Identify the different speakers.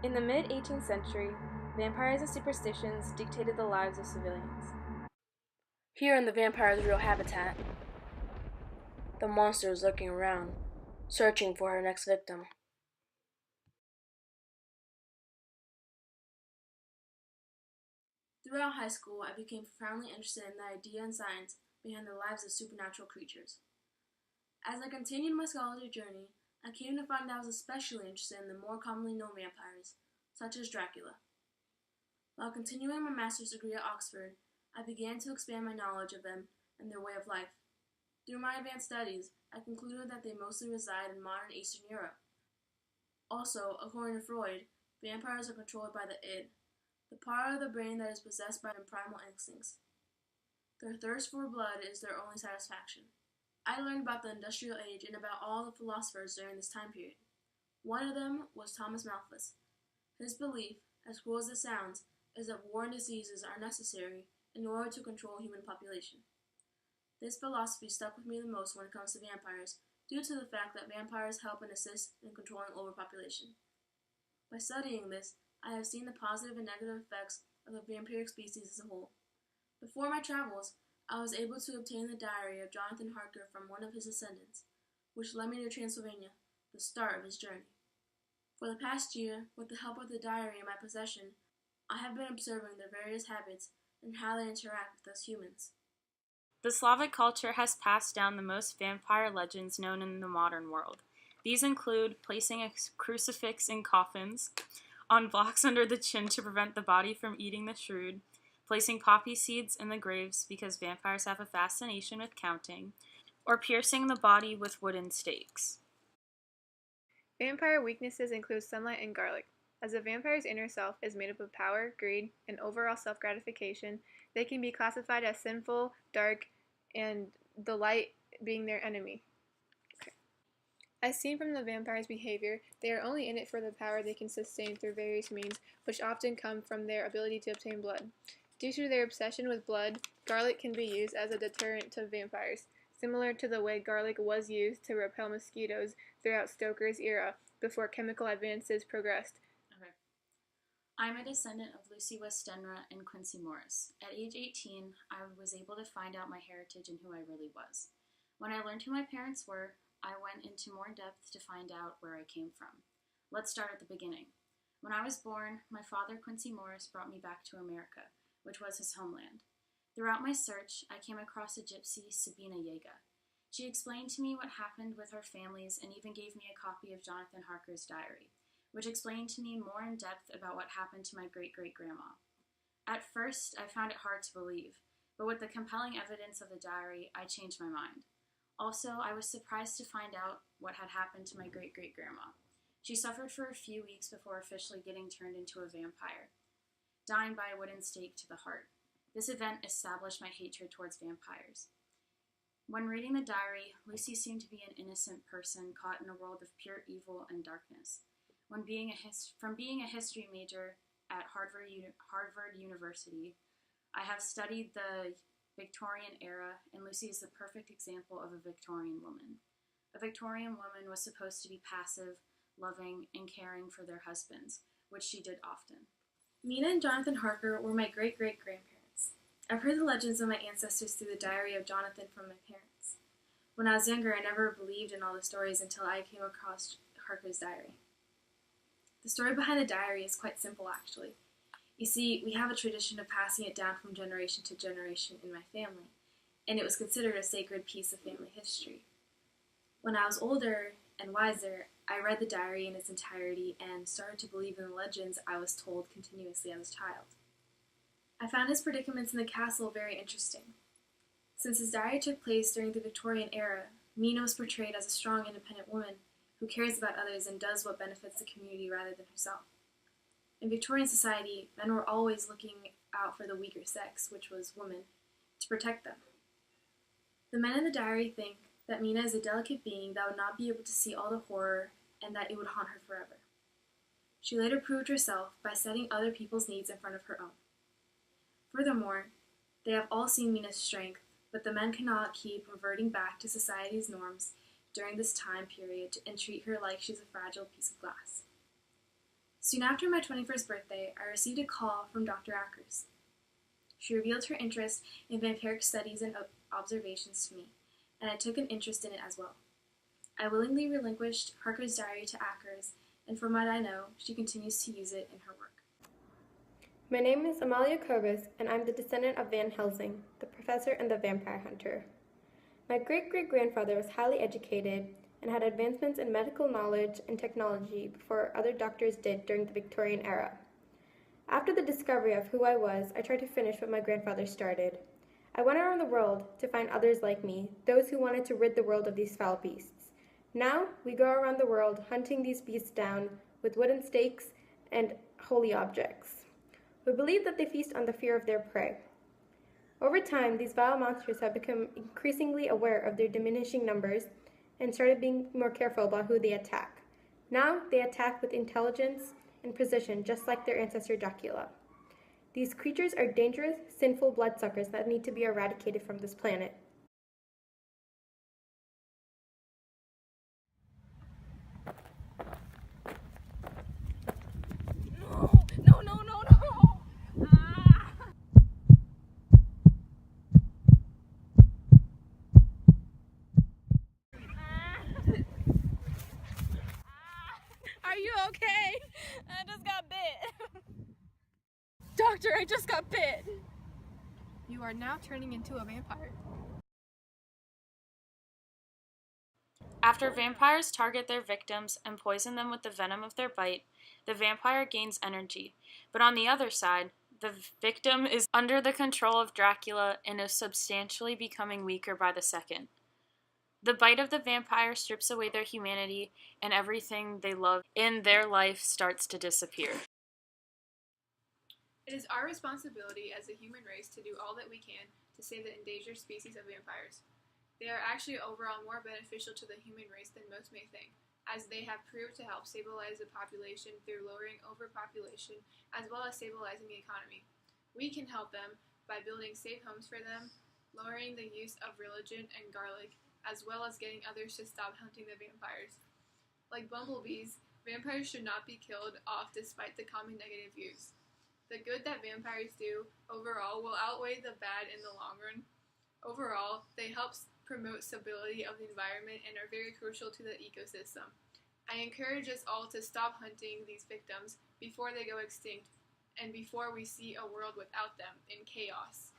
Speaker 1: In the mid-18th century, vampires and superstitions dictated the lives of civilians.
Speaker 2: Here in the vampire's real habitat, the monster is looking around, searching for her next victim.
Speaker 3: Throughout high school, I became profoundly interested in the idea and science behind the lives of supernatural creatures. As I continued my scholarly journey, I came to find I was especially interested in the more commonly known vampires, such as Dracula. While continuing my master's degree at Oxford, I began to expand my knowledge of them and their way of life. Through my advanced studies, I concluded that they mostly reside in modern Eastern Europe. Also, according to Freud, vampires are controlled by the id, the part of the brain that is possessed by primal instincts. Their thirst for blood is their only satisfaction. I learned about the Industrial Age and about all the philosophers during this time period. One of them was Thomas Malthus. His belief, as cruel as it sounds, is that war and diseases are necessary in order to control human population. This philosophy stuck with me the most when it comes to vampires, due to the fact that vampires help and assist in controlling overpopulation. By studying this, I have seen the positive and negative effects of the vampiric species as a whole. Before my travels, I was able to obtain the diary of Jonathan Harker from one of his descendants, which led me to Transylvania, the start of his journey. For the past year, with the help of the diary in my possession, I have been observing their various habits and how they interact with us humans.
Speaker 4: The Slavic culture has passed down the most vampire legends known in the modern world. These include placing a crucifix in coffins, on blocks under the chin to prevent the body from eating the shroud, placing poppy seeds in the graves because vampires have a fascination with counting, or piercing the body with wooden stakes.
Speaker 5: Vampire weaknesses include sunlight and garlic. As a vampire's inner self is made up of power, greed, and overall self-gratification, they can be classified as sinful, dark, and the light being their enemy. As seen from the vampire's behavior, they are only in it for the power they can sustain through various means, which often come from their ability to obtain blood. Due to their obsession with blood, garlic can be used as a deterrent to vampires, similar to the way garlic was used to repel mosquitoes throughout Stoker's era, before chemical advances progressed.
Speaker 6: Okay. I'm a descendant of Lucy Westenra and Quincy Morris. At age 18, I was able to find out my heritage and who I really was. When I learned who my parents were, I went into more depth to find out where I came from. Let's start at the beginning. When I was born, my father, Quincy Morris, brought me back to America, which was his homeland. Throughout my search, I came across a gypsy, Sabina Yega. She explained to me what happened with our families and even gave me a copy of Jonathan Harker's diary, which explained to me more in depth about what happened to my great-great-grandma. At first, I found it hard to believe, but with the compelling evidence of the diary, I changed my mind. Also, I was surprised to find out what had happened to my great-great-grandma. She suffered for a few weeks before officially getting turned into a vampire, dying by a wooden stake to the heart. This event established my hatred towards vampires. When reading the diary, Lucy seemed to be an innocent person caught in a world of pure evil and darkness. From being a history major at Harvard University, I have studied the Victorian era, and Lucy is the perfect example of a Victorian woman. A Victorian woman was supposed to be passive, loving, and caring for their husbands, which she did often.
Speaker 3: Mina and Jonathan Harker were my great-great-grandparents. I've heard the legends of my ancestors through the diary of Jonathan from my parents. When I was younger, I never believed in all the stories until I came across Harker's diary. The story behind the diary is quite simple, actually. You see, we have a tradition of passing it down from generation to generation in my family, and it was considered a sacred piece of family history. When I was older and wiser, I read the diary in its entirety and started to believe in the legends I was told continuously as a child. I found his predicaments in the castle very interesting. Since his diary took place during the Victorian era, Mina was portrayed as a strong, independent woman who cares about others and does what benefits the community rather than herself. In Victorian society, men were always looking out for the weaker sex, which was women, to protect them. The men in the diary think that Mina is a delicate being that would not be able to see all the horror and that it would haunt her forever. She later proved herself by setting other people's needs in front of her own. Furthermore, they have all seen Mina's strength, but the men cannot keep reverting back to society's norms during this time period and treat her like she's a fragile piece of glass. Soon after my 21st birthday, I received a call from Dr. Ackers. She revealed her interest in vampiric studies and observations to me, and I took an interest in it as well. I willingly relinquished Harker's diary to Ackers, and from what I know, she continues to use it in her work.
Speaker 7: My name is Amalia Corbus, and I'm the descendant of Van Helsing, the professor and the vampire hunter. My great-great-grandfather was highly educated and had advancements in medical knowledge and technology before other doctors did during the Victorian era. After the discovery of who I was, I tried to finish what my grandfather started. I went around the world to find others like me, those who wanted to rid the world of these foul beasts. Now, we go around the world hunting these beasts down with wooden stakes and holy objects. We believe that they feast on the fear of their prey. Over time, these vile monsters have become increasingly aware of their diminishing numbers and started being more careful about who they attack. Now, they attack with intelligence and precision, just like their ancestor Dracula. These creatures are dangerous, sinful bloodsuckers that need to be eradicated from this planet.
Speaker 5: Are you okay?
Speaker 4: I just got bit.
Speaker 5: Doctor, I just got bit! You are now turning into a vampire.
Speaker 4: After vampires target their victims and poison them with the venom of their bite, the vampire gains energy. But on the other side, the victim is under the control of Dracula and is substantially becoming weaker by the second. The bite of the vampire strips away their humanity, and everything they love in their life starts to disappear.
Speaker 5: It is our responsibility as a human race to do all that we can to save the endangered species of vampires. They are actually overall more beneficial to the human race than most may think, as they have proved to help stabilize the population through lowering overpopulation as well as stabilizing the economy. We can help them by building safe homes for them, lowering the use of religion and garlic, as well as getting others to stop hunting the vampires. Like bumblebees, vampires should not be killed off despite the common negative views. The good that vampires do overall will outweigh the bad in the long run. Overall, they help promote stability of the environment and are very crucial to the ecosystem. I encourage us all to stop hunting these victims before they go extinct and before we see a world without them in chaos.